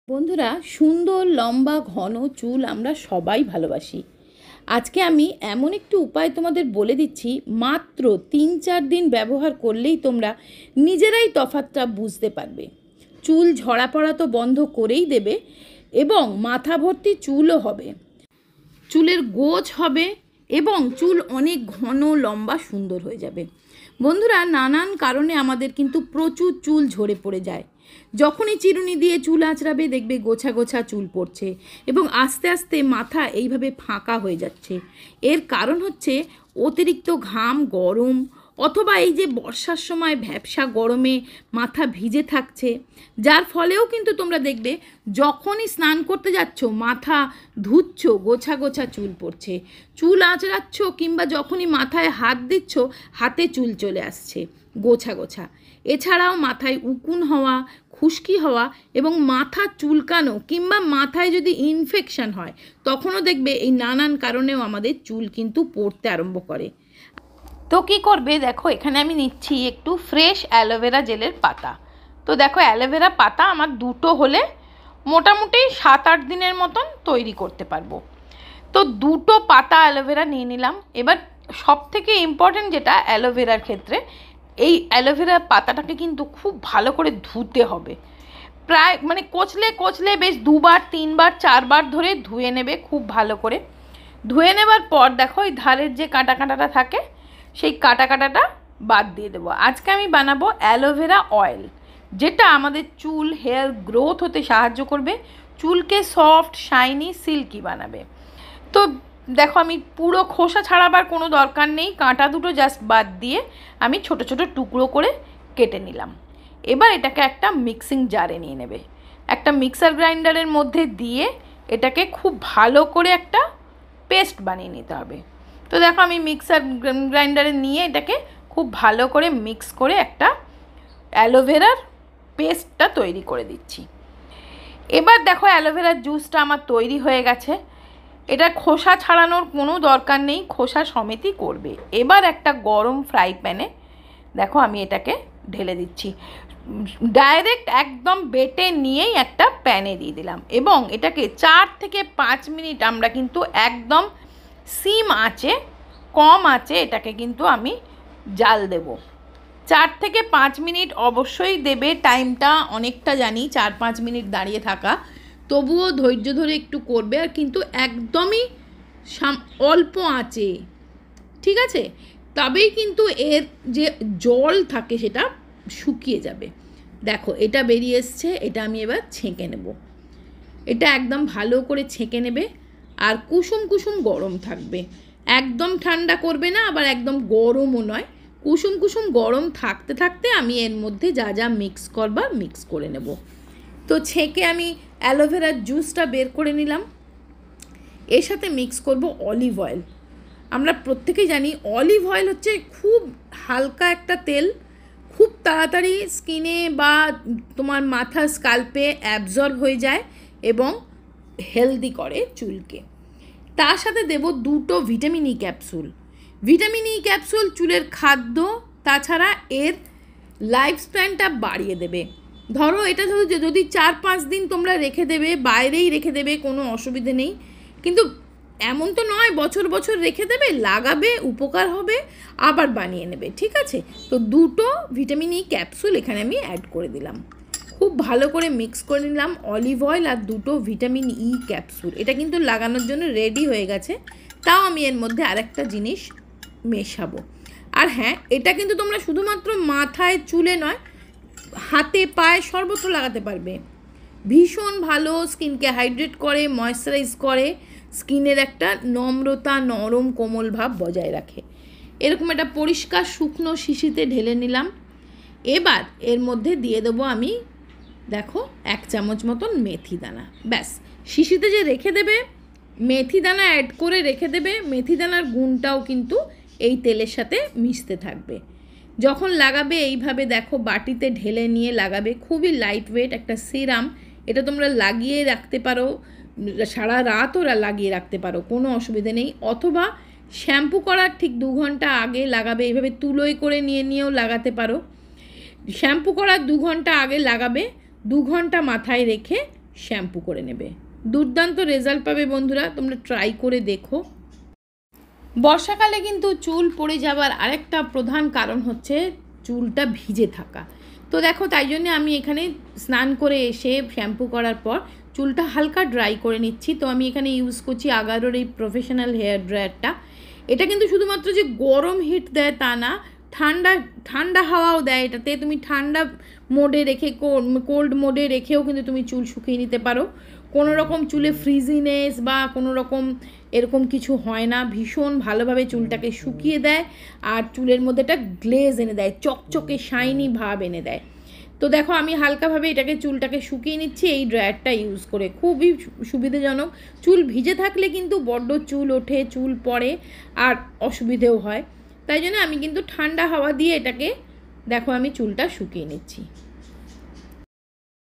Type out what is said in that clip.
বন্ধুরা, সুন্দর লম্বা ঘন চুল আমরা সবাই ভালোবাসি। আজকে আমি এমন একটি উপায় তোমাদের বলে দিচ্ছি, মাত্র 3-4 দিন ব্যবহার করলেই তোমরা নিজেরাই তফাৎটা বুঝতে পারবে। চুল ঝরা পড়া তো বন্ধ করেই দেবে এবং মাথা ভর্তি চুলও হবে, চুলের গোছ হবে এবং চুল অনেক ঘন লম্বা সুন্দর হয়ে যাবে। বন্ধুরা, নানান কারণে আমাদের কিন্তু প্রচুর চুল ঝরে পড়ে যায়। যখনই চিরুনি দিয়ে চুল আঁচড়াবে দেখবে গোছা গোছা চুল পড়ছে এবং আস্তে আস্তে মাথা এইভাবে ফাঁকা হয়ে যাচ্ছে। এর কারণ হচ্ছে অতিরিক্ত ঘাম, গরম, অথবা এই যে বর্ষার সময় ভ্যাপসা গরমে মাথা ভিজে থাকছে, যার ফলেও কিন্তু তোমরা দেখবে যখনই স্নান করতে যাচ্ছ, মাথা ধুচ্ছ, গোছা গোছা চুল পড়ছে। চুল আঁচড়াচ্ছ কিংবা যখনই মাথায় হাত দিচ্ছ, হাতে চুল চলে আসছে গোছা গোছা। এছাড়াও মাথায় উকুন হওয়া, খুশকি হওয়া এবং মাথা চুলকানো কিংবা মাথায় যদি ইনফেকশন হয়, তখনও দেখবে এই নানান কারণেও আমাদের চুল কিন্তু পড়তে আরম্ভ করে। তো কী করবে, দেখো এখানে আমি নিচ্ছি একটু ফ্রেশ অ্যালোভেরা জেলের পাতা। তো দেখো অ্যালোভেরা পাতা আমার দুটো হলে মোটামুটি 7-8 দিনের মতন তৈরি করতে পারবো। তো দুটো পাতা অ্যালোভেরা নিয়ে নিলাম। এবার সব থেকে ইম্পর্টেন্ট যেটা অ্যালোভেরার ক্ষেত্রে, এই অ্যালোভেরা পাতাটাকে কিন্তু খুব ভালো করে ধুতে হবে। প্রায় কচলে কচলে বেশ 2বার 3বার 4বার ধরে ধুয়ে নেবে খুব ভালো করে। ধুয়ে নেবার পর দেখো এই ধারের যে কাঁটা কাঁটাটা থাকে, সেই কাঁটা কাঁটাটা বাদ দিয়ে দেবো। আজকে আমি বানাবো অ্যালোভেরা অয়েল, যেটা আমাদের চুল হেয়ার গ্রোথ হতে সাহায্য করবে, চুলকে সফট, শাইনি, সিল্কি বানাবে। তো দেখো আমি পুরো খোসা ছাড়াবার কোনো দরকার নেই, কাঁটা দুটো জাস্ট বাদ দিয়ে আমি ছোট ছোট টুকরো করে কেটে নিলাম। এবার এটাকে একটা মিক্সিং জারে নিয়ে নেবে। একটা মিক্সার গ্রাইন্ডারের মধ্যে দিয়ে এটাকে খুব ভালো করে একটা পেস্ট বানিয়ে নিতে হবে। তো দেখো আমি মিক্সার গ্রাইন্ডারে নিয়ে এটাকে খুব ভালো করে মিক্স করে একটা অ্যালোভেরার পেস্টটা তৈরি করে দিচ্ছি। এবার দেখো অ্যালোভেরার জুসটা আমার তৈরি হয়ে গেছে। এটা খোসা ছাড়ানোর কোনো দরকার নেই, খোসা সমেতই করবে। এবার একটা গরম ফ্রাই প্যানে দেখো আমি এটাকে ঢেলে দিচ্ছি। ডাইরেক্ট একদম বেটে নিয়েই একটা প্যানে দিয়ে দিলাম এবং এটাকে 4 থেকে 5 মিনিট আমরা কিন্তু একদম সিম আঁচে, কম আঁচে এটাকে কিন্তু আমি জাল দেব। 4 থেকে 5 মিনিট অবশ্যই দেবে। টাইমটা অনেকটা জানি, 4-5 মিনিট দাঁড়িয়ে থাকা, তবুও ধৈর্য ধরে একটু করবে। আর কিন্তু একদমই অল্প আঁচে, ঠিক আছে? তবেই কিন্তু এর যে জল থাকে সেটা শুকিয়ে যাবে। দেখো এটা বেরিয়ে এসছে, এটা আমি এবার ছেঁকে নেব। এটা একদম ভালো করে ছেঁকে নেবে আর কুসুম কুসুম গরম থাকবে, একদম ঠান্ডা করবে না, আবার একদম গরমও নয়। কুসুম কুসুম গরম থাকতে থাকতে আমি এর মধ্যে যা যা মিক্স করবার মিক্স করে নেব। তো ছেঁকে আমি অ্যালোভেরার জুসটা বের করে নিলাম। এর সাথে মিক্স করব অলিভ অয়েল। আমরা প্রত্যেকেই জানি অলিভ অয়েল হচ্ছে খুব হালকা একটা তেল, খুব তাড়াতাড়ি স্কিনে বা তোমার মাথার স্কাল্পে অ্যাবজর্ব হয়ে যায় এবং হেলদি করে চুলকে। তার সাথে দেব 2টো vitamin E capsule. Vitamin E capsule চুলের খাদ্য, তাছাড়া এর লাইফ স্প্যানটা বাড়িয়ে দেবে। ধরো এটা যদি 4-5 দিন তোমরা রেখে দেবে, বাইরেই রেখে দেবে, কোনো অসুবিধে নেই। কিন্তু এমন তো নয় বছর বছর রেখে দেবে, লাগাবে, উপকার হবে, আবার বানিয়ে নেবে, ঠিক আছে? তো 2টো ভিটামিন ই ক্যাপসুল এখানে আমি অ্যাড করে দিলাম। খুব ভালো করে মিক্স করে নিলাম অলিভ অয়েল আর 2টো ভিটামিন ই ক্যাপসুল। এটা কিন্তু লাগানোর জন্য রেডি হয়ে গেছে। তাও আমি এর মধ্যে আরেকটা জিনিস মেশাবো। আর হ্যাঁ, এটা কিন্তু তোমরা শুধুমাত্র মাথায়, চুলে নয়, হাতে, পায়ে সর্বত্র লাগাতে পারবে। ভীষণ ভালো স্কিনকে হাইড্রেট করে, ময়েশ্চারাইজ করে, স্কিনের একটা নম্রতা, নরম কোমল ভাব বজায় রাখে। এরকম একটা পরিষ্কার শুকনো শিশিতে ঢেলে নিলাম। এবার এর মধ্যে দিয়ে দেবো আমি, দেখো 1 চামচ মতন মেথি দানা। ব্যাস, শিশিতে যে রেখে দেবে, মেথি দানা অ্যাড করে রেখে দেবে। মেথি দানার গুণটাও কিন্তু এই তেলের সাথে মিশতে থাকবে। যখন লাগাবে এইভাবে দেখো বাটিতে ঢেলে নিয়ে লাগাবে। খুবই লাইট ওয়েট একটা সিরাম, এটা তোমরা লাগিয়ে রাখতে পারো, সারা রাতও লাগিয়ে রাখতে পারো, কোনো অসুবিধে নেই। অথবা শ্যাম্পু করার ঠিক 2 ঘন্টা আগে লাগাবে। এইভাবে তুলোয় করে নিয়েও লাগাতে পারো। শ্যাম্পু করার 2 ঘন্টা আগে লাগাবে, 2 ঘন্টা মাথায় রেখে শ্যাম্পু করে নেবে। দুর্দান্ত রেজাল্ট পাবে বন্ধুরা, তোমরা ট্রাই করে দেখো। বর্ষাকালে কিন্তু চুল পড়ে যাওয়ার আরেকটা প্রধান কারণ হচ্ছে চুলটা ভিজে থাকা। তো দেখো, তাই জন্য আমি এখানে স্নান করে এসে শ্যাম্পু করার পর চুলটা হালকা ড্রাই করে নিচ্ছি। তো আমি এখানে ইউজ করছি আগারোর এই প্রফেশনাল হেয়ার ড্রায়ারটা। এটা কিন্তু শুধুমাত্র যে গরম হিট দেয় তা না, ঠান্ডা ঠান্ডা হাওয়াও দেয় এটাতে। তুমি ঠান্ডা মোডে রেখে, কোল্ড মোডে রেখেও কিন্তু তুমি চুল শুকিয়ে নিতে পারো। কোনো রকম চুলে ফ্রিজিনেস বা কোনো রকম এরকম কিছু হয় না, ভীষণ ভালোভাবে চুলটাকে শুকিয়ে দেয় আর চুলের মধ্যে একটা গ্লেজ এনে দেয়, চকচকে শাইনি ভাব এনে দেয়। তো দেখো, আমি হালকাভাবে চুলটাকে শুকিয়ে নিচ্ছি এই ড্রায়ারটা ইউজ করে। খুবই সুবিধাজনক। চুল ভিজে থাকলে কিন্তু বড্ড চুল ওঠে, চুল পড়ে আর অসুবিধেও হয়। তাই জন্য আমি কিন্তু ঠান্ডা হাওয়া দিয়ে এটাকে দেখো আমি চুলটা শুকিয়ে নিচ্ছি।